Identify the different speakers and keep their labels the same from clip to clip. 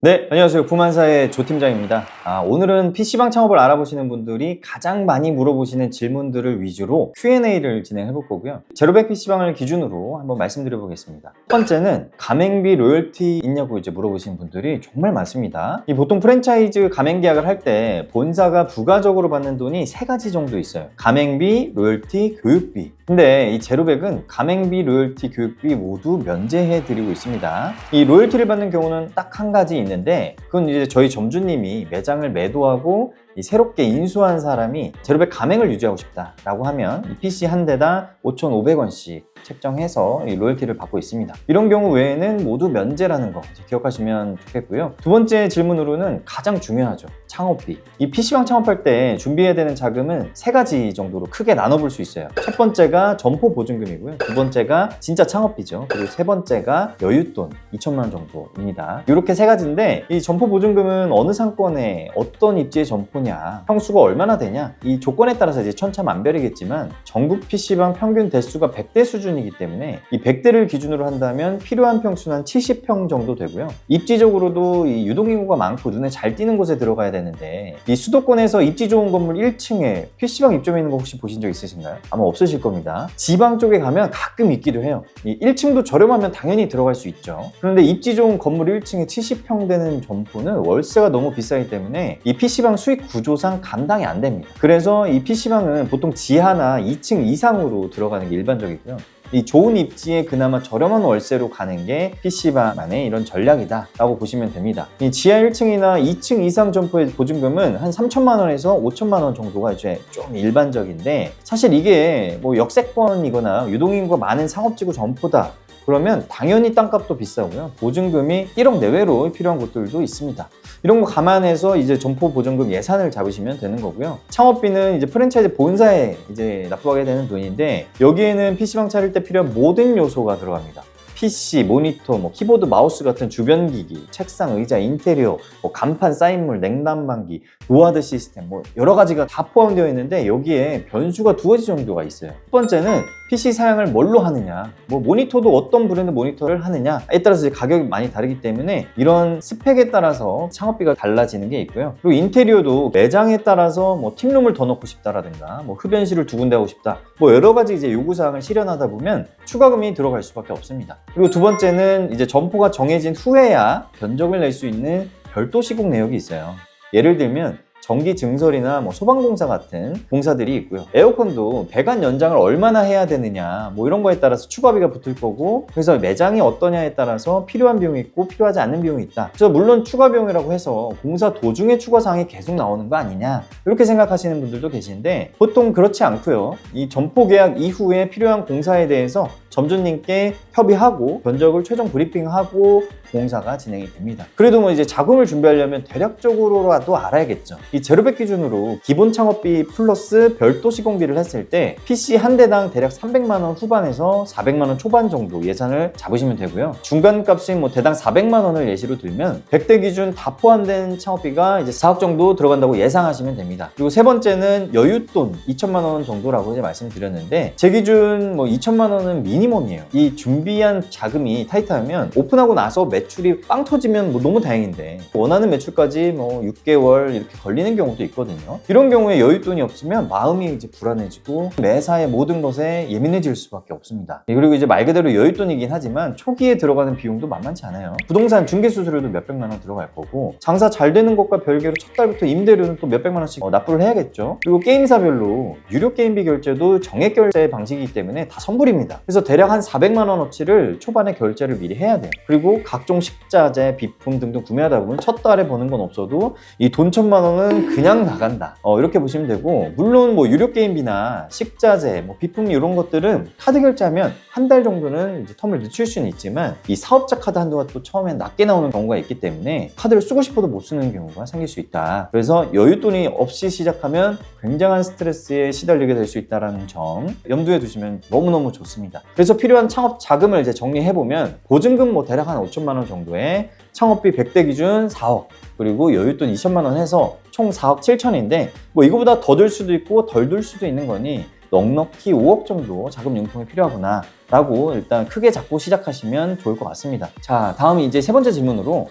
Speaker 1: 네, 안녕하세요. 부만사의 조 팀장입니다. 오늘은 PC방 창업을 알아보시는 분들이 가장 많이 물어보시는 질문들을 위주로 Q&A를 진행해 볼 거고요. 제로백 PC방을 기준으로 한번 말씀드려 보겠습니다. 첫 번째는 가맹비 로열티 있냐고 물어보시는 분들이 정말 많습니다. 보통 프랜차이즈 가맹 계약을 할 때 본사가 부가적으로 받는 돈이 세 가지 정도 있어요. 가맹비, 로열티, 교육비. 근데 이 제로백은 가맹비, 로열티, 교육비 모두 면제해 드리고 있습니다. 이 로열티를 받는 경우는 딱 한 가지 있는데, 그건 이제 저희 점주님이 매장을 매도하고 새롭게 인수한 사람이 제로백 가맹을 유지하고 싶다라고 하면 이 PC 한 대당 5,500원씩 책정해서 이 로열티를 받고 있습니다. 이런 경우 외에는 모두 면제라는 거 기억하시면 좋겠고요. 두 번째 질문으로는 가장 중요하죠. 창업비. 이 PC방 창업할 때 준비해야 되는 자금은 세 가지 정도로 크게 나눠볼 수 있어요. 첫 번째가 점포 보증금이고요. 두 번째가 진짜 창업비죠. 그리고 세 번째가 여윳돈 2천만 원 정도입니다. 이렇게 세 가지인데, 이 점포 보증금은 어느 상권에 어떤 입지의 점포냐, 평수가 얼마나 되냐, 이 조건에 따라서 이제 천차만별이겠지만 전국 PC방 평균 대수가 100대 수준이기 때문에 이 100대를 기준으로 한다면 필요한 평수는 한 70평 정도 되고요. 입지적으로도 이 유동인구가 많고 눈에 잘 띄는 곳에 들어가야 되는데, 이 수도권에서 입지 좋은 건물 1층에 PC방 입점해 있는 거 혹시 보신 적 있으신가요? 아마 없으실 겁니다. 지방 쪽에 가면 가끔 있기도 해요. 이 1층도 저렴하면 당연히 들어갈 수 있죠. 그런데 입지 좋은 건물 1층에 70평 되는 점포는 월세가 너무 비싸기 때문에 이 PC방 수익 구조상 감당이 안 됩니다. 그래서 이 PC방은 보통 지하나 2층 이상으로 들어가는 게 일반적이고요. 이 좋은 입지에 그나마 저렴한 월세로 가는 게 PC방만의 이런 전략이다 라고 보시면 됩니다. 이 지하 1층이나 2층 이상 점포의 보증금은 한 3천만 원에서 5천만 원 정도가 이제 좀 일반적인데, 사실 이게 뭐 역세권이거나 유동인구가 많은 상업지구 점포다 그러면 당연히 땅값도 비싸고요. 보증금이 1억 내외로 필요한 곳들도 있습니다. 이런 거 감안해서 이제 점포 보증금 예산을 잡으시면 되는 거고요. 창업비는 이제 프랜차이즈 본사에 이제 납부하게 되는 돈인데, 여기에는 PC방 차릴 때 필요한 모든 요소가 들어갑니다. PC, 모니터, 키보드, 마우스 같은 주변 기기, 책상, 의자, 인테리어, 간판, 사인물, 냉난방기, 노하드 시스템, 여러 가지가 다 포함되어 있는데, 여기에 변수가 두 가지 정도가 있어요. 첫 번째는 PC 사양을 뭘로 하느냐, 모니터도 어떤 브랜드 모니터를 하느냐에 따라서 가격이 많이 다르기 때문에 이런 스펙에 따라서 창업비가 달라지는 게 있고요. 그리고 인테리어도 매장에 따라서 팀룸을 더 넣고 싶다라든가 흡연실을 두 군데 하고 싶다, 여러 가지 이제 요구사항을 실현하다 보면 추가금이 들어갈 수밖에 없습니다. 그리고 두 번째는 이제 점포가 정해진 후에야 견적을 낼 수 있는 별도 시공 내역이 있어요. 예를 들면 전기 증설이나 소방공사 같은 공사들이 있고요. 에어컨도 배관 연장을 얼마나 해야 되느냐, 이런 거에 따라서 추가비가 붙을 거고, 그래서 매장이 어떠냐에 따라서 필요한 비용이 있고 필요하지 않은 비용이 있다. 그래서 물론 추가 비용이라고 해서 공사 도중에 추가 사항이 계속 나오는 거 아니냐, 이렇게 생각하시는 분들도 계신데, 보통 그렇지 않고요. 이 점포 계약 이후에 필요한 공사에 대해서 점주님께 협의하고 견적을 최종 브리핑하고 공사가 진행이 됩니다. 그래도 이제 자금을 준비하려면 대략적으로라도 알아야겠죠. 이 제로백 기준으로 기본 창업비 플러스 별도 시공비를 했을 때 PC 한 대당 대략 300만 원 후반에서 400만 원 초반 정도 예산을 잡으시면 되고요. 중간값이 대당 400만 원을 예시로 들면 100대 기준 다 포함된 창업비가 이제 4억 정도 들어간다고 예상하시면 됩니다. 그리고 세 번째는 여윳돈 2천만 원 정도라고 이제 말씀드렸는데, 제 기준 2천만 원은 미니멈이에요. 이 준비한 자금이 타이트하면 오픈하고 나서 매출이 빵 터지면 너무 다행인데, 원하는 매출까지 6개월 이렇게 걸리는 경우도 있거든요. 이런 경우에 여윳돈이 없으면 마음이 이제 불안해지고 매사의 모든 것에 예민해질 수밖에 없습니다. 그리고 이제 말 그대로 여윳돈이긴 하지만 초기에 들어가는 비용도 만만치 않아요. 부동산 중개 수수료도 몇백만 원 들어갈 거고, 장사 잘 되는 것과 별개로 첫 달부터 임대료는 또 몇백만 원씩 납부를 해야겠죠. 그리고 게임사별로 유료 게임비 결제도 정액 결제 방식이기 때문에 다 선불입니다. 그래서 대략 한 400만 원어치를 초반에 결제를 미리 해야 돼요. 그리고 각종 식자재, 비품 등등 구매하다 보면 첫 달에 버는 건 없어도 이 돈 1,000만 원은 그냥 나간다, 이렇게 보시면 되고, 물론 유료 게임비나 식자재, 비품 이런 것들은 카드 결제하면 한 달 정도는 이제 텀을 늦출 수는 있지만, 이 사업자 카드 한도가 또 처음엔 낮게 나오는 경우가 있기 때문에 카드를 쓰고 싶어도 못 쓰는 경우가 생길 수 있다. 그래서 여윳돈이 없이 시작하면 굉장한 스트레스에 시달리게 될 수 있다는 점 염두에 두시면 너무너무 좋습니다. 그래서 필요한 창업 자금을 이제 정리해보면, 보증금 대략 한 5천만 원 정도에 창업비 100대 기준 4억, 그리고 여윳돈 2천만 원 해서 총 4억 7천인데, 이거보다 더 들 수도 있고 덜 들 수도 있는 거니 넉넉히 5억 정도 자금 융통이 필요하구나 라고 일단 크게 잡고 시작하시면 좋을 것 같습니다. 자, 다음이 이제 세 번째 질문으로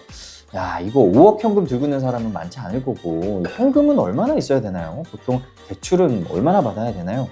Speaker 1: 야, 이거 5억 현금 들고 있는 사람은 많지 않을 거고 현금은 얼마나 있어야 되나요? 보통 대출은 얼마나 받아야 되나요?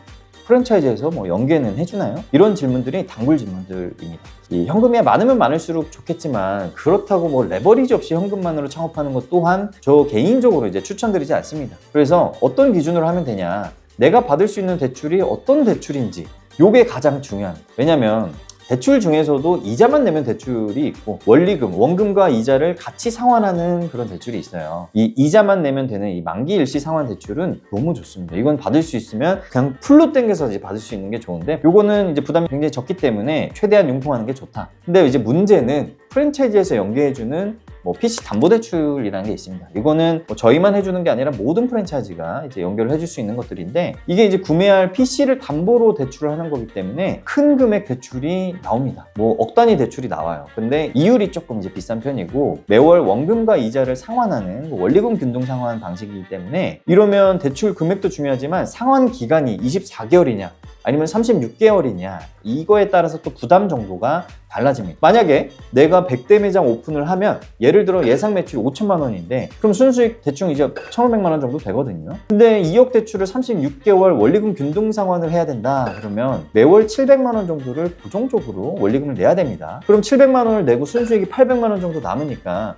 Speaker 1: 프랜차이즈에서 뭐 연계는 해주나요? 이런 질문들이 단골 질문들입니다. 이 현금이 많으면 많을수록 좋겠지만 그렇다고 뭐 레버리지 없이 현금만으로 창업하는 것 또한 저 개인적으로 이제 추천드리지 않습니다. 그래서 어떤 기준으로 하면 되냐? 내가 받을 수 있는 대출이 어떤 대출인지 요게 가장 중요한. 왜냐면 대출 중에서도 이자만 내면 대출이 있고 원리금, 원금과 이자를 같이 상환하는 그런 대출이 있어요. 이 이자만 내면 되는 이 만기 일시 상환 대출은 너무 좋습니다. 이건 받을 수 있으면 그냥 풀로 땡겨서 이제 받을 수 있는 게 좋은데 요거는 이제 부담이 굉장히 적기 때문에 최대한 융통하는 게 좋다. 근데 이제 문제는 프랜차이즈에서 연계해주는 뭐 PC 담보대출이라는 게 있습니다. 이거는 뭐 저희만 해주는 게 아니라 모든 프랜차이즈가 이제 연결을 해줄 수 있는 것들인데 이게 이제 구매할 PC를 담보로 대출을 하는 거기 때문에 큰 금액 대출이 나옵니다. 뭐 억 단위 대출이 나와요. 근데 이율이 조금 이제 비싼 편이고 매월 원금과 이자를 상환하는 원리금 균등 상환 방식이기 때문에 이러면 대출 금액도 중요하지만 상환 기간이 24개월이냐 아니면 36개월이냐 이거에 따라서 또 부담 정도가 달라집니다. 만약에 내가 100대 매장 오픈을 하면 예를 들어 예상 매출이 5천만 원인데 그럼 순수익 대충 이제 1,500만 원 정도 되거든요. 근데 2억 대출을 36개월 원리금 균등 상환을 해야 된다 그러면 매월 700만 원 정도를 고정적으로 원리금을 내야 됩니다. 그럼 700만 원을 내고 순수익이 800만 원 정도 남으니까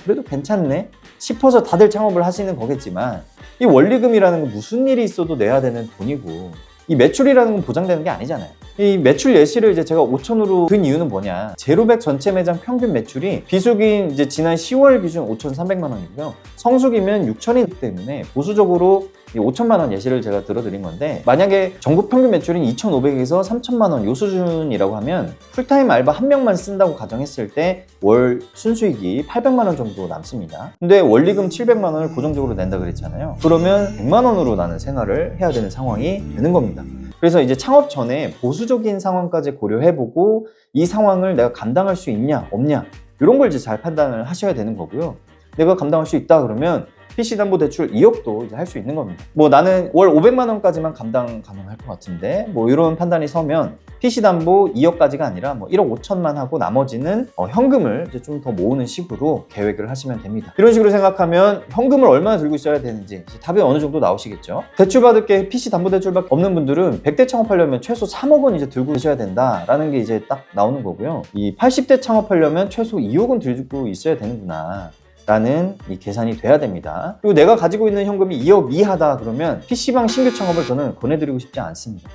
Speaker 1: 그래도 괜찮네 싶어서 다들 창업을 하시는 거겠지만 이 원리금이라는 건 무슨 일이 있어도 내야 되는 돈이고 이 매출이라는 건 보장되는 게 아니잖아요. 이 매출 예시를 이제 제가 5천으로 든 이유는 뭐냐. 제로백 전체 매장 평균 매출이 비수기인 이제 지난 10월 기준 5,300만 원이고요. 성수기면 6천이기 때문에 보수적으로 5천만 원 예시를 제가 들어드린 건데 만약에 전국 평균 매출인 2,500에서 3천만 원 요 수준이라고 하면 풀타임 알바 한 명만 쓴다고 가정했을 때 월 순수익이 800만 원 정도 남습니다. 근데 원리금 700만 원을 고정적으로 낸다 그랬잖아요. 그러면 100만 원으로 나는 생활을 해야 되는 상황이 되는 겁니다. 그래서 이제 창업 전에 보수적인 상황까지 고려해보고 이 상황을 내가 감당할 수 있냐 없냐 이런 걸 이제 잘 판단을 하셔야 되는 거고요. 내가 감당할 수 있다 그러면 PC담보대출 2억도 이제 할 수 있는 겁니다. 뭐 나는 월 500만 원까지만 감당 가능할 것 같은데 뭐 이런 판단이 서면 PC담보 2억까지가 아니라 뭐 1억 5천만 하고 나머지는 현금을 이제 좀 더 모으는 식으로 계획을 하시면 됩니다. 이런 식으로 생각하면 현금을 얼마나 들고 있어야 되는지 이제 답이 어느 정도 나오시겠죠. 대출받을 게 PC담보대출밖에 없는 분들은 100대 창업하려면 최소 3억 원 이제 들고 계셔야 된다라는 게 이제 딱 나오는 거고요. 이 80대 창업하려면 최소 2억은 들고 있어야 되는구나. 라는 이 계산이 돼야 됩니다. 그리고 내가 가지고 있는 현금이 2억 이하다 그러면 PC방 신규 창업을 저는 권해드리고 싶지 않습니다.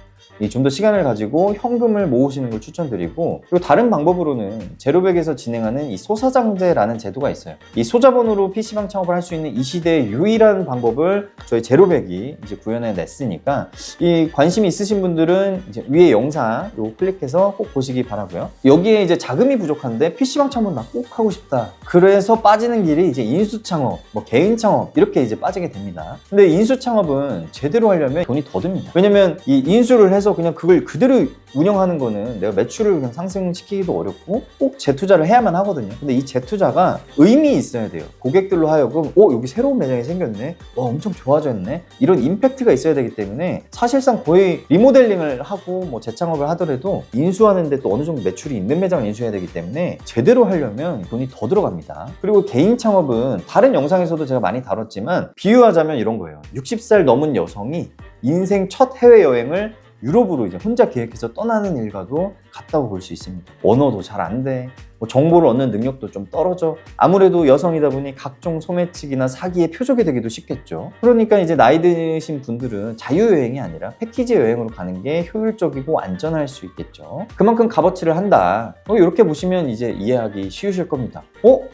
Speaker 1: 좀 더 시간을 가지고 현금을 모으시는 걸 추천드리고 그리고 다른 방법으로는 제로백에서 진행하는 이 소사장제라는 제도가 있어요. 이 소자본으로 PC방 창업을 할 수 있는 이 시대의 유일한 방법을 저희 제로백이 이제 구현해 냈으니까 이 관심이 있으신 분들은 이제 위에 영상 요 클릭해서 꼭 보시기 바라고요. 여기에 이제 자금이 부족한데 PC방 창업 나 꼭 하고 싶다. 그래서 빠지는 길이 이제 인수 창업, 뭐 개인 창업 이렇게 이제 빠지게 됩니다. 근데 인수 창업은 제대로 하려면 돈이 더 듭니다. 왜냐면 이 인수를 해서 그냥 그걸 그대로 운영하는 거는 내가 매출을 그냥 상승시키기도 어렵고 꼭 재투자를 해야만 하거든요. 근데 이 재투자가 의미 있어야 돼요. 고객들로 하여금 여기 새로운 매장이 생겼네, 엄청 좋아졌네, 이런 임팩트가 있어야 되기 때문에 사실상 거의 리모델링을 하고 뭐 재창업을 하더라도 인수하는데 또 어느 정도 매출이 있는 매장을 인수해야 되기 때문에 제대로 하려면 돈이 더 들어갑니다. 그리고 개인 창업은 다른 영상에서도 제가 많이 다뤘지만 비유하자면 이런 거예요. 60살 넘은 여성이 인생 첫 해외여행을 유럽으로 이제 혼자 계획해서 떠나는 일과도 같다고 볼 수 있습니다. 언어도 잘 안 돼. 뭐 정보를 얻는 능력도 좀 떨어져. 아무래도 여성이다 보니 각종 소매치기나 사기의 표적이 되기도 쉽겠죠. 그러니까 이제 나이 드신 분들은 자유여행이 아니라 패키지 여행으로 가는 게 효율적이고 안전할 수 있겠죠. 그만큼 값어치를 한다. 이렇게 보시면 이제 이해하기 쉬우실 겁니다.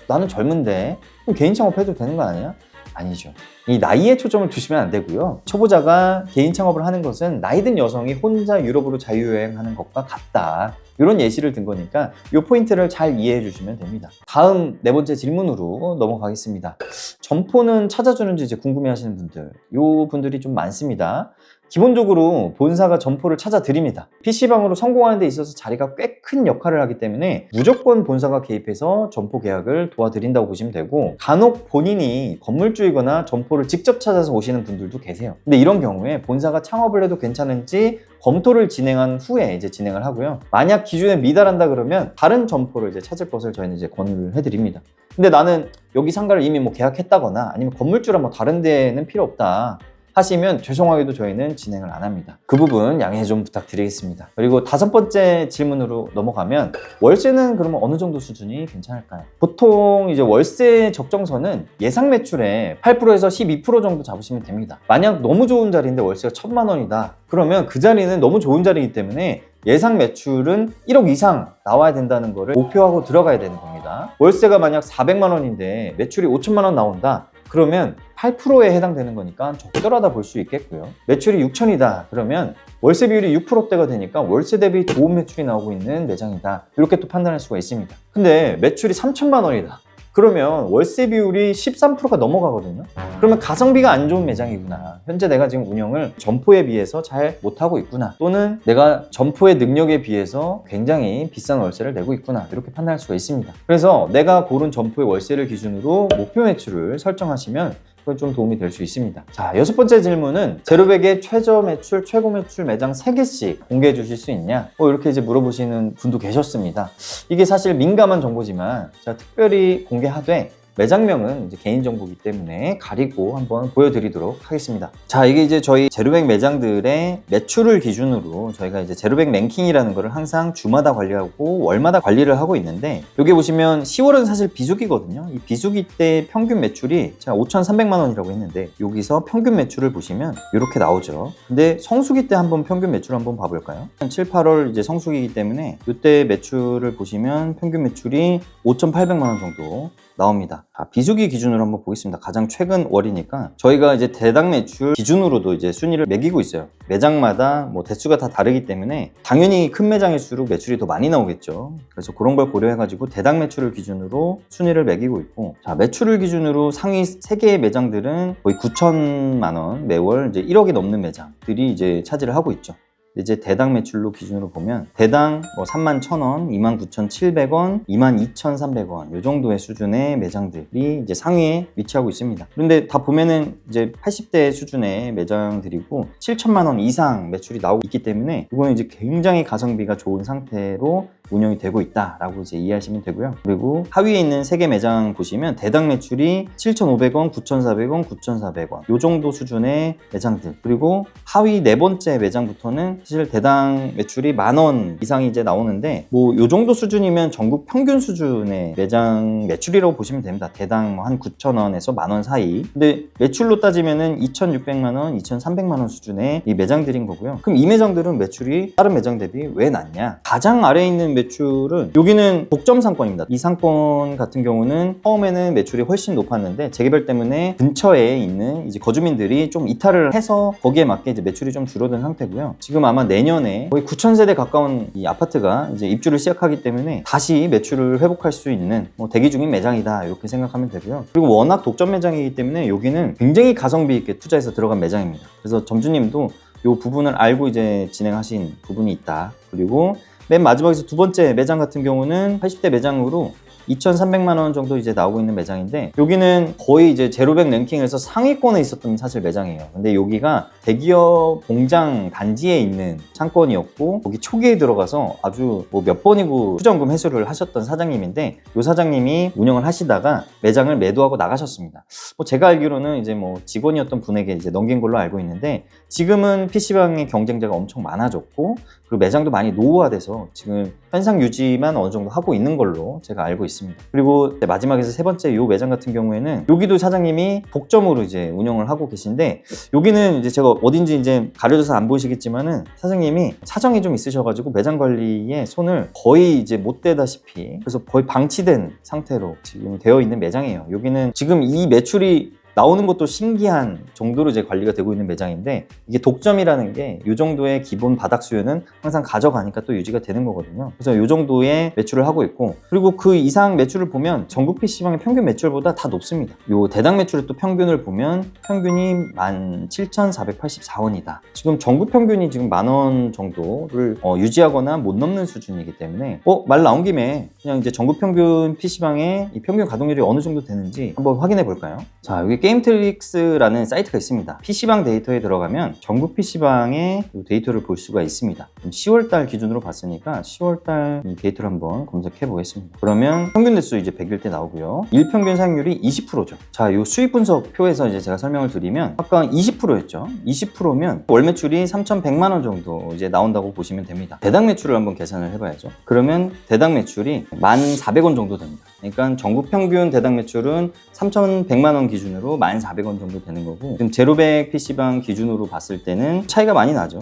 Speaker 1: 나는 젊은데 그럼 개인 창업해도 되는 거 아니야? 아니죠. 이 나이에 초점을 두시면 안 되고요. 초보자가 개인 창업을 하는 것은 나이 든 여성이 혼자 유럽으로 자유여행하는 것과 같다. 이런 예시를 든 거니까 이 포인트를 잘 이해해 주시면 됩니다. 다음 네 번째 질문으로 넘어가겠습니다. 점포는 찾아주는지 이제 궁금해 하시는 분들, 이 분들이 좀 많습니다. 기본적으로 본사가 점포를 찾아드립니다. PC방으로 성공하는 데 있어서 자리가 꽤 큰 역할을 하기 때문에 무조건 본사가 개입해서 점포 계약을 도와드린다고 보시면 되고, 간혹 본인이 건물주이거나 점포를 직접 찾아서 오시는 분들도 계세요. 근데 이런 경우에 본사가 창업을 해도 괜찮은지 검토를 진행한 후에 이제 진행을 하고요. 만약 기준에 미달한다 그러면 다른 점포를 이제 찾을 것을 저희는 이제 권유를 해드립니다. 근데 나는 여기 상가를 이미 뭐 계약했다거나 아니면 건물주랑 뭐 다른 데는 필요 없다 하시면 죄송하게도 저희는 진행을 안 합니다. 그 부분 양해 좀 부탁드리겠습니다. 그리고 5번째 질문으로 넘어가면, 월세는 그러면 어느 정도 수준이 괜찮을까요? 보통 이제 월세 적정선은 예상 매출의 8%에서 12% 정도 잡으시면 됩니다. 만약 너무 좋은 자리인데 월세가 1,000만 원이다 그러면 그 자리는 너무 좋은 자리이기 때문에 예상 매출은 1억 이상 나와야 된다는 거를 목표하고 들어가야 되는 겁니다. 월세가 만약 400만 원인데 매출이 5천만 원 나온다 그러면 8%에 해당되는 거니까 적절하다 볼 수 있겠고요. 매출이 6천이다 그러면 월세 비율이 6%대가 되니까 월세 대비 좋은 매출이 나오고 있는 매장이다, 이렇게 또 판단할 수가 있습니다. 근데 매출이 3천만 원이다 그러면 월세 비율이 13%가 넘어가거든요. 그러면 가성비가 안 좋은 매장이구나, 현재 내가 지금 운영을 점포에 비해서 잘 못하고 있구나, 또는 내가 점포의 능력에 비해서 굉장히 비싼 월세를 내고 있구나, 이렇게 판단할 수가 있습니다. 그래서 내가 고른 점포의 월세를 기준으로 목표 매출을 설정하시면 그건 좀 도움이 될 수 있습니다. 자, 6번째 질문은 제로백의 최저 매출, 최고 매출 매장 3개씩 공개해 주실 수 있냐? 이렇게 이제 물어보시는 분도 계셨습니다. 이게 사실 민감한 정보지만 제가 특별히 공개하되 매장명은 이제 개인정보이기 때문에 가리고 한번 보여드리도록 하겠습니다. 자, 이게 이제 저희 제로백 매장들의 매출을 기준으로 저희가 이제 제로백 랭킹이라는 거를 항상 주마다 관리하고 월마다 관리를 하고 있는데, 여기 보시면 10월은 사실 비수기거든요. 이 비수기 때 평균 매출이 제가 5,300만 원이라고 했는데 여기서 평균 매출을 보시면 이렇게 나오죠. 근데 성수기 때 한번 평균 매출 한번 봐볼까요? 7, 8월 이제 성수기이기 때문에 이때 매출을 보시면 평균 매출이 5,800만 원 정도 나옵니다. 비수기 기준으로 한번 보겠습니다. 가장 최근 월이니까 저희가 이제 대당 매출 기준으로도 이제 순위를 매기고 있어요. 매장마다 뭐 대수가 다 다르기 때문에 당연히 큰 매장일수록 매출이 더 많이 나오겠죠. 그래서 그런 걸 고려해가지고 대당 매출을 기준으로 순위를 매기고 있고, 자, 매출을 기준으로 상위 3개의 매장들은 거의 9천만 원, 매월 이제 1억이 넘는 매장들이 이제 차지를 하고 있죠. 이제 대당 매출로 기준으로 보면 대당 뭐 31,000원, 29,700원, 22,300원 이 정도의 수준의 매장들이 이제 상위에 위치하고 있습니다. 그런데 다 보면은 이제 80대 수준의 매장들이고 7천만 원 이상 매출이 나오고 있기 때문에 이거는 이제 굉장히 가성비가 좋은 상태로 운영이 되고 있다라고 이제 이해하시면 되고요. 그리고 하위에 있는 3개 매장 보시면 대당 매출이 7,500원, 9,400원, 9,400원 이 정도 수준의 매장들, 그리고 하위 4번째 매장부터는 사실 대당 매출이 10,000원 이상이 이제 나오는데 뭐 이 정도 수준이면 전국 평균 수준의 매장 매출이라고 보시면 됩니다. 대당 뭐 한 9,000원에서 10,000원 사이. 근데 매출로 따지면은 2,600만 원, 2,300만 원 수준의 이 매장들인 거고요. 그럼 이 매장들은 매출이 다른 매장 대비 왜 낮냐? 가장 아래에 있는 매출은 여기는 독점 상권입니다. 이 상권 같은 경우는 처음에는 매출이 훨씬 높았는데 재개발 때문에 근처에 있는 이제 거주민들이 좀 이탈을 해서 거기에 맞게 이제 매출이 좀 줄어든 상태고요. 지금 아마 내년에 거의 9,000세대 가까운 이 아파트가 이제 입주를 시작하기 때문에 다시 매출을 회복할 수 있는 뭐 대기 중인 매장이다, 이렇게 생각하면 되고요. 그리고 워낙 독점 매장이기 때문에 여기는 굉장히 가성비 있게 투자해서 들어간 매장입니다. 그래서 점주님도 이 부분을 알고 이제 진행하신 부분이 있다. 그리고 맨 마지막에서 2번째 매장 같은 경우는 80대 매장으로 2,300만 원 정도 이제 나오고 있는 매장인데, 여기는 거의 이제 제로백 랭킹에서 상위권에 있었던 사실 매장이에요. 근데 여기가 대기업 공장 단지에 있는 상권이었고 거기 초기에 들어가서 아주 뭐 몇 번이고 투자원금 회수를 하셨던 사장님인데, 이 사장님이 운영을 하시다가 매장을 매도하고 나가셨습니다. 뭐 제가 알기로는 이제 뭐 직원이었던 분에게 이제 넘긴 걸로 알고 있는데, 지금은 PC방의 경쟁자가 엄청 많아졌고 그리고 매장도 많이 노후화돼서 지금 현상 유지만 어느 정도 하고 있는 걸로 제가 알고 있습니다. 그리고 마지막에서 3번째 이 매장 같은 경우에는 여기도 사장님이 독점으로 이제 운영을 하고 계신데, 여기는 이제 제가 어딘지 이제 가려져서 안 보이시겠지만은 사장님이 사정이 좀 있으셔가지고 매장 관리에 손을 거의 이제 못 대다시피, 그래서 거의 방치된 상태로 지금 되어 있는 매장이에요. 여기는 지금 이 매출이 나오는 것도 신기한 정도로 이제 관리가 되고 있는 매장인데, 이게 독점이라는 게 이 정도의 기본 바닥 수요는 항상 가져가니까 또 유지가 되는 거거든요. 그래서 이 정도의 매출을 하고 있고, 그리고 그 이상 매출을 보면 전국 PC방의 평균 매출보다 다 높습니다. 요 대당 매출의 또 평균을 보면 평균이 17,484원이다. 지금 전국 평균이 지금 10,000원 정도를 유지하거나 못 넘는 수준이기 때문에 말 나온 김에 그냥 이제 전국 평균 PC방의 이 평균 가동률이 어느 정도 되는지 한번 확인해 볼까요? 자, 여기 게임트릭스라는 사이트가 있습니다. PC방 데이터에 들어가면 전국 PC방의 데이터를 볼 수가 있습니다. 10월달 기준으로 봤으니까 10월달 이 데이터를 한번 검색해 보겠습니다. 그러면 평균 대수 이제 100일 때 나오고요. 일평균 사용률이 20%죠. 자, 이 수익 분석 표에서 이제 제가 설명을 드리면 아까 20%였죠. 20%면 월 매출이 3,100만 원 정도 이제 나온다고 보시면 됩니다. 대당 매출을 한번 계산을 해봐야죠. 그러면 대당 매출이 1,400원 정도 됩니다. 그러니까 전국 평균 대당 매출은 3,100만 원 기준으로 1,400원 정도 되는 거고, 지금 제로백 PC방 기준으로 봤을 때는 차이가 많이 나죠.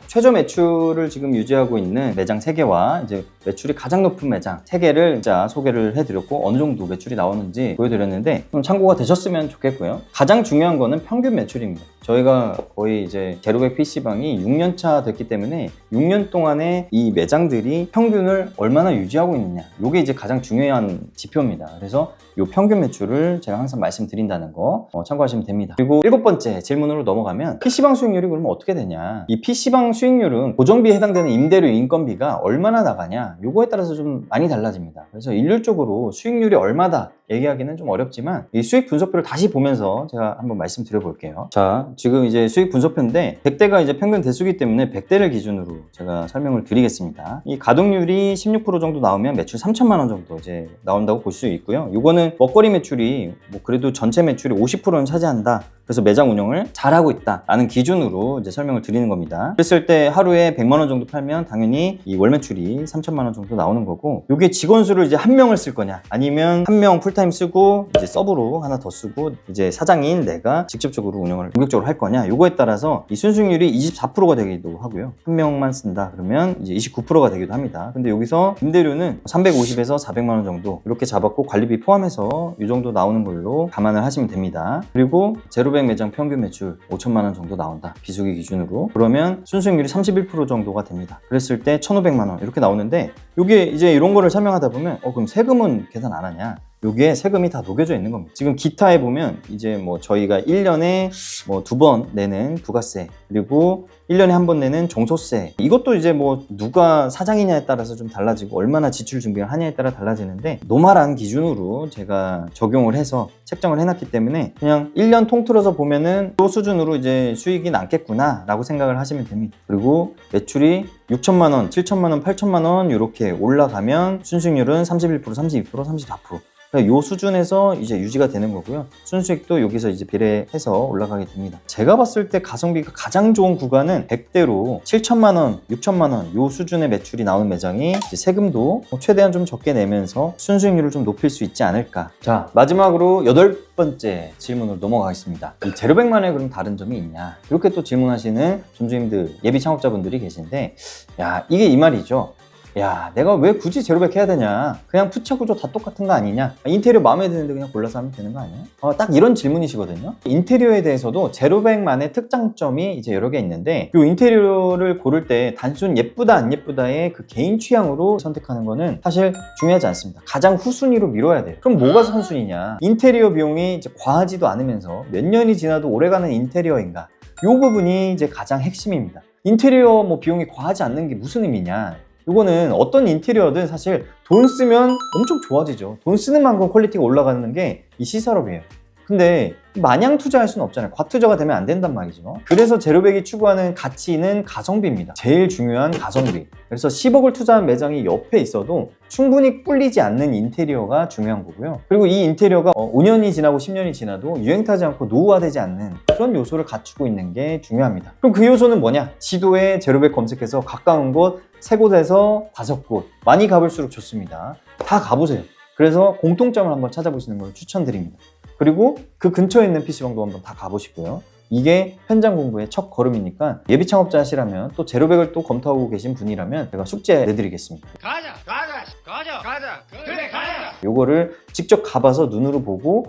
Speaker 1: 최저 매출을 지금 유지하고 있는 매장 3개와 이제 매출이 가장 높은 매장 3개를 자 소개를 해드렸고, 어느 정도 매출이 나오는지 보여드렸는데 좀 참고가 되셨으면 좋겠고요. 가장 중요한 거는 평균 매출입니다. 저희가 거의 이제 제로백 PC방이 6년차 됐기 때문에 6년 동안에 이 매장들이 평균을 얼마나 유지하고 있느냐, 이게 이제 가장 중요한 지표입니다. 그래서 이 평균 매출을 제가 항상 말씀드린다는 거 참고하시면 됩니다. 그리고 7번째 질문으로 넘어가면 PC방 수익률이 그러면 어떻게 되냐, 이 PC방 수익률은 고정비에 해당되는 임대료 인건비가 얼마나 나가냐, 요거에 따라서 좀 많이 달라집니다. 그래서 일률적으로 수익률이 얼마다 얘기하기는 좀 어렵지만 이 수익 분석표를 다시 보면서 제가 한번 말씀드려 볼게요. 자, 지금 이제 수익 분석표인데 100대가 이제 평균 대수기 때문에 100대를 기준으로 제가 설명을 드리겠습니다. 이 가동률이 16% 정도 나오면 매출 3천만 원 정도 이제 나온다고 볼 수 있고요. 이거는 먹거리 매출이 그래도 전체 매출이 50%는 차지한다. 그래서 매장 운영을 잘하고 있다라는 기준으로 이제 설명을 드리는 겁니다. 그랬을 때 하루에 100만 원 정도 팔면 당연히 이 월 매출이 3천만 원 정도 나오는 거고, 이게 직원 수를 이제 한 명을 쓸 거냐, 아니면 한 명 풀타임 쓰고 이제 서브로 하나 더 쓰고 이제 사장인 내가 직접적으로 운영을 본격적으로 할 거냐, 요거에 따라서 이 순수익률이 24%가 되기도 하고요. 한 명만 쓴다 그러면 이제 29%가 되기도 합니다. 근데 여기서 임대료는 350에서 400만 원 정도 이렇게 잡았고, 관리비 포함해서 이 정도 나오는 걸로 감안을 하시면 됩니다. 그리고 제로백 매장 평균 매출 5천만 원 정도 나온다, 비수기 기준으로. 그러면 순수익률이 31% 정도가 됩니다. 그랬을 때 1,500만 원 이렇게 나오는데, 요게 이제 이런 거를 설명하다 보면 그럼 세금은 계산 안 하냐, 요게 세금이 다 녹여져 있는 겁니다. 지금 기타에 보면 이제 저희가 1년에 2번 내는 부가세, 그리고 1년에 한 번 내는 종소세, 이것도 이제 누가 사장이냐에 따라서 좀 달라지고 얼마나 지출 준비를 하냐에 따라 달라지는데, 노멀한 기준으로 제가 적용을 해서 책정을 해놨기 때문에 그냥 1년 통틀어서 보면은 또 수준으로 이제 수익이 남겠구나 라고 생각을 하시면 됩니다. 그리고 매출이 6천만 원, 7천만 원, 8천만 원 이렇게 올라가면 순수익률은 31%, 32%, 34%. 이 수준에서 이제 유지가 되는 거고요. 순수익도 여기서 이제 비례해서 올라가게 됩니다. 제가 봤을 때 가성비가 가장 좋은 구간은 100대로 7천만 원, 6천만 원 이 수준의 매출이 나오는 매장이 이제 세금도 최대한 좀 적게 내면서 순수익률을 좀 높일 수 있지 않을까. 자, 마지막으로 8번째 질문으로 넘어가겠습니다. 이 제로백만에 그럼 다른 점이 있냐, 이렇게 또 질문하시는 점주님들, 예비 창업자분들이 계신데, 야, 이게 이 말이죠. 야, 내가 왜 굳이 제로백 해야 되냐, 그냥 푸처 구조 다 똑같은 거 아니냐, 인테리어 마음에 드는데 그냥 골라서 하면 되는 거 아니야? 딱 이런 질문이시거든요. 인테리어에 대해서도 제로백만의 특장점이 이제 여러 개 있는데, 이 인테리어를 고를 때 단순 예쁘다 안 예쁘다의 그 개인 취향으로 선택하는 거는 사실 중요하지 않습니다. 가장 후순위로 미뤄야 돼요. 그럼 뭐가 선순위냐, 인테리어 비용이 이제 과하지도 않으면서 몇 년이 지나도 오래가는 인테리어인가, 이 부분이 이제 가장 핵심입니다. 인테리어 비용이 과하지 않는 게 무슨 의미냐, 이거는 어떤 인테리어든 사실 돈 쓰면 엄청 좋아지죠. 돈 쓰는 만큼 퀄리티가 올라가는 게 이 시설업이에요. 근데 마냥 투자할 수는 없잖아요. 과투자가 되면 안 된단 말이죠. 그래서 제로백이 추구하는 가치는 가성비입니다. 제일 중요한 가성비. 그래서 10억을 투자한 매장이 옆에 있어도 충분히 꿀리지 않는 인테리어가 중요한 거고요. 그리고 이 인테리어가 5년이 지나고 10년이 지나도 유행 타지 않고 노후화되지 않는 그런 요소를 갖추고 있는 게 중요합니다. 그럼 그 요소는 뭐냐? 지도에 제로백 검색해서 가까운 곳 3곳에서 5곳, 많이 가볼수록 좋습니다. 다 가보세요. 그래서 공통점을 한번 찾아보시는 걸 추천드립니다. 그리고 그 근처에 있는 PC방도 한번 다 가보시고요. 이게 현장 공부의 첫 걸음이니까 예비 창업자시라면, 또 제로백을 또 검토하고 계신 분이라면 제가 숙제 내드리겠습니다.
Speaker 2: 가자 그래 가자.
Speaker 1: 요거를 직접 가봐서 눈으로 보고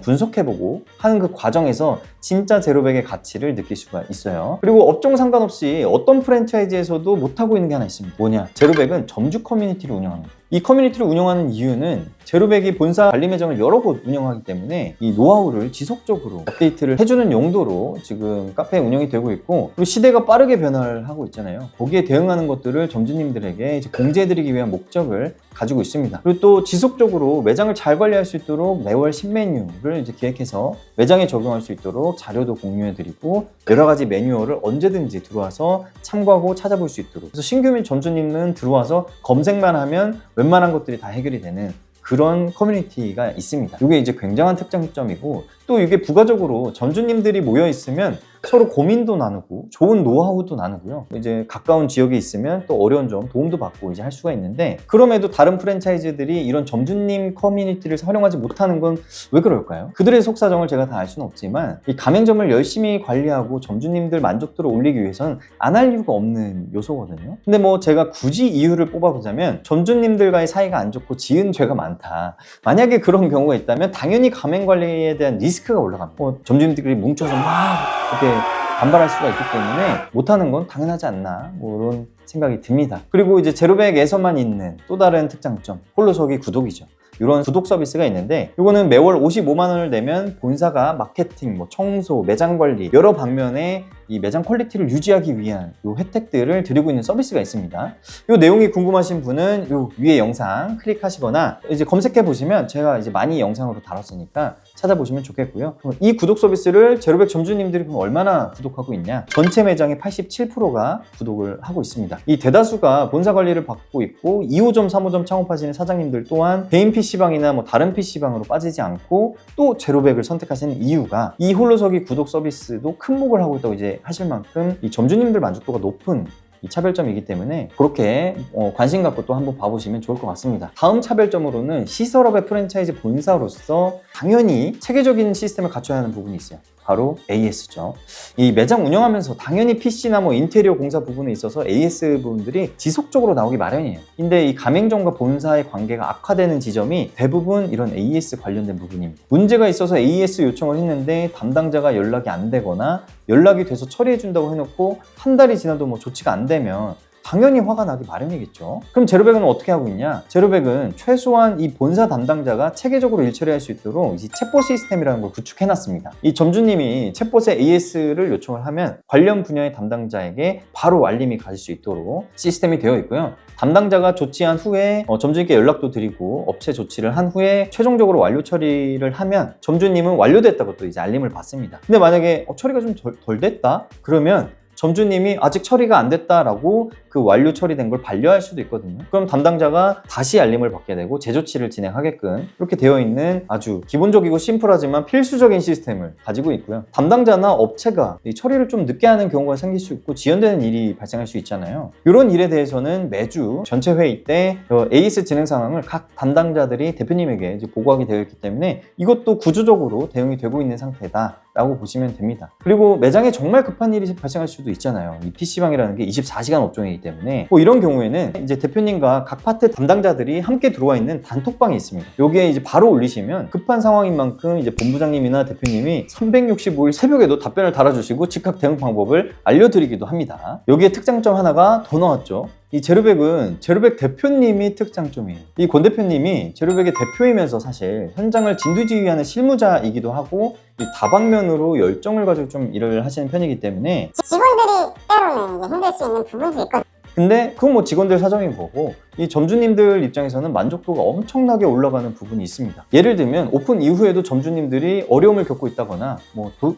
Speaker 1: 분석해보고 하는 그 과정에서 진짜 제로백의 가치를 느낄 수가 있어요. 그리고 업종 상관없이 어떤 프랜차이즈에서도 못하고 있는 게 하나 있습니다. 뭐냐? 제로백은 점주 커뮤니티를 운영합니다. 이 커뮤니티를 운영하는 이유는 제로백이 본사 관리 매장을 여러 곳 운영하기 때문에 이 노하우를 지속적으로 업데이트를 해주는 용도로 지금 카페 운영이 되고 있고, 그리고 시대가 빠르게 변화를 하고 있잖아요. 거기에 대응하는 것들을 점주님들에게 이제 공지해드리기 위한 목적을 가지고 있습니다. 그리고 또 지속적으로 매장을 잘 관리할 수 있도록 매월 신메뉴를 이제 기획해서 매장에 적용할 수 있도록 자료도 공유해드리고, 여러 가지 매뉴얼을 언제든지 들어와서 참고하고 찾아볼 수 있도록, 그래서 신규 점주님은 들어와서 검색만 하면 웬만한 것들이 다 해결이 되는 그런 커뮤니티가 있습니다. 이게 이제 굉장한 특장점이고, 또 이게 부가적으로 점주님들이 모여 있으면 서로 고민도 나누고 좋은 노하우도 나누고요. 이제 가까운 지역에 있으면 또 어려운 점 도움도 받고 이제 할 수가 있는데, 그럼에도 다른 프랜차이즈들이 이런 점주님 커뮤니티를 활용하지 못하는 건 왜 그럴까요? 그들의 속사정을 제가 다 알 수는 없지만, 이 가맹점을 열심히 관리하고 점주님들 만족도를 올리기 위해서는 안 할 이유가 없는 요소거든요. 근데 뭐 제가 굳이 이유를 뽑아보자면, 점주님들과의 사이가 안 좋고 지은 죄가 많다, 만약에 그런 경우가 있다면 당연히 가맹 관리에 대한 리스크가 올라갑니다. 점주님들이 뭉쳐서 막 이렇게 반발할 수가 있기 때문에 못하는 건 당연하지 않나, 뭐 이런 생각이 듭니다. 그리고 이제 제로백에서만 있는 또 다른 특장점, 홀로서기 구독이죠. 이런 구독 서비스가 있는데, 이거는 매월 55만 원을 내면 본사가 마케팅, 청소, 매장 관리 여러 방면에 이 매장 퀄리티를 유지하기 위한 이 혜택들을 드리고 있는 서비스가 있습니다. 이 내용이 궁금하신 분은 이 위에 영상 클릭하시거나 이제 검색해 보시면 제가 이제 많이 영상으로 다뤘으니까 찾아보시면 좋겠고요. 이 구독 서비스를 제로백 점주님들이 그럼 얼마나 구독하고 있냐? 전체 매장의 87%가 구독을 하고 있습니다. 이 대다수가 본사 관리를 받고 있고 2호점, 3호점 창업하시는 사장님들 또한 개인 PC방이나 다른 PC방으로 빠지지 않고 또 제로백을 선택하시는 이유가 이 홀로서기 구독 서비스도 큰 목을 하고 있다고 이제 하실 만큼 이 점주님들 만족도가 높은 이 차별점이기 때문에 그렇게 관심 갖고 또 한번 봐보시면 좋을 것 같습니다. 다음 차별점으로는 시설업의 프랜차이즈 본사로서 당연히 체계적인 시스템을 갖춰야 하는 부분이 있어요. 바로 AS죠. 이 매장 운영하면서 당연히 PC나 인테리어 공사 부분에 있어서 AS 부분들이 지속적으로 나오기 마련이에요. 근데 이 가맹점과 본사의 관계가 악화되는 지점이 대부분 이런 AS 관련된 부분입니다. 문제가 있어서 AS 요청을 했는데 담당자가 연락이 안 되거나 연락이 돼서 처리해준다고 해놓고 한 달이 지나도 조치가 안 되면 당연히 화가 나기 마련이겠죠. 그럼 제로백은 어떻게 하고 있냐? 제로백은 최소한 이 본사 담당자가 체계적으로 일 처리할 수 있도록 이 챗봇 시스템이라는 걸 구축해놨습니다. 이 점주님이 챗봇에 AS를 요청을 하면 관련 분야의 담당자에게 바로 알림이 갈 수 있도록 시스템이 되어 있고요. 담당자가 조치한 후에 점주님께 연락도 드리고 업체 조치를 한 후에 최종적으로 완료 처리를 하면 점주님은 완료됐다고 또 이제 알림을 받습니다. 근데 만약에 처리가 좀 덜 됐다? 그러면 점주님이 아직 처리가 안 됐다라고 그 완료 처리된 걸 반려할 수도 있거든요. 그럼 담당자가 다시 알림을 받게 되고 재조치를 진행하게끔 이렇게 되어 있는 아주 기본적이고 심플하지만 필수적인 시스템을 가지고 있고요. 담당자나 업체가 이 처리를 좀 늦게 하는 경우가 생길 수 있고 지연되는 일이 발생할 수 있잖아요. 이런 일에 대해서는 매주 전체 회의 때 AS 진행 상황을 각 담당자들이 대표님에게 이제 보고하게 되어 있기 때문에 이것도 구조적으로 대응이 되고 있는 상태다 라고 보시면 됩니다. 그리고 매장에 정말 급한 일이 발생할 수도 있잖아요. 이 PC방이라는 게 24시간 업종이기 때문에 이런 경우에는 이제 대표님과 각 파트 담당자들이 함께 들어와 있는 단톡방이 있습니다. 여기에 이제 바로 올리시면 급한 상황인 만큼 이제 본부장님이나 대표님이 365일 새벽에도 답변을 달아주시고 즉각 대응 방법을 알려드리기도 합니다. 여기에 특장점 하나가 더 나왔죠. 이 제로백은 제로백 대표님이 특장점이에요. 이 권 대표님이 제로백의 대표이면서 사실 현장을 진두지휘하는 실무자이기도 하고 이 다방면으로 열정을 가지고 좀 일을 하시는 편이기 때문에
Speaker 2: 직원들이 때로는 힘들 수 있는 부분도 있거든요.
Speaker 1: 근데 그건 직원들 사정인 거고 이 점주님들 입장에서는 만족도가 엄청나게 올라가는 부분이 있습니다. 예를 들면 오픈 이후에도 점주님들이 어려움을 겪고 있다거나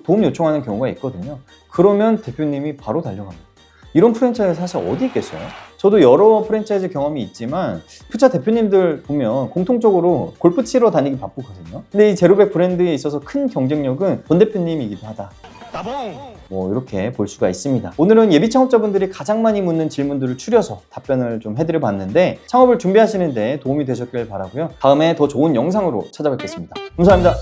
Speaker 1: 도움 요청하는 경우가 있거든요. 그러면 대표님이 바로 달려갑니다. 이런 프랜차이즈 사실 어디 있겠어요? 저도 여러 프랜차이즈 경험이 있지만 푸차 대표님들 보면 공통적으로 골프 치러 다니기 바쁘거든요. 근데 이 제로백 브랜드에 있어서 큰 경쟁력은 권 대표님이기도 하다. 이렇게 볼 수가 있습니다. 오늘은 예비 창업자분들이 가장 많이 묻는 질문들을 추려서 답변을 좀 해드려 봤는데 창업을 준비하시는데 도움이 되셨길 바라고요. 다음에 더 좋은 영상으로 찾아뵙겠습니다. 감사합니다.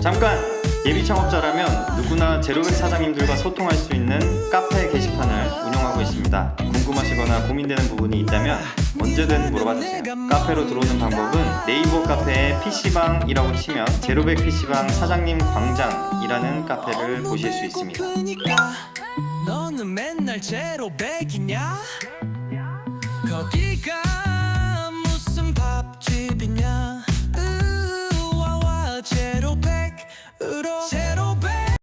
Speaker 1: 잠깐! 예비 창업자라면 누구나 제로백 사장님들과 소통할 수 있는 카페 게시판을 운영하고 있습니다. 있습니다. 궁금하시거나 고민되는 부분이 있다면 언제든 물어봐주세요. 카페로 들어오는 방법은 네이버 카페에 PC방이라고 치면 제로백 PC방 사장님 광장이라는 카페를 보실 수 있습니다.
Speaker 3: 너는 맨날 제로백이냐? 거기가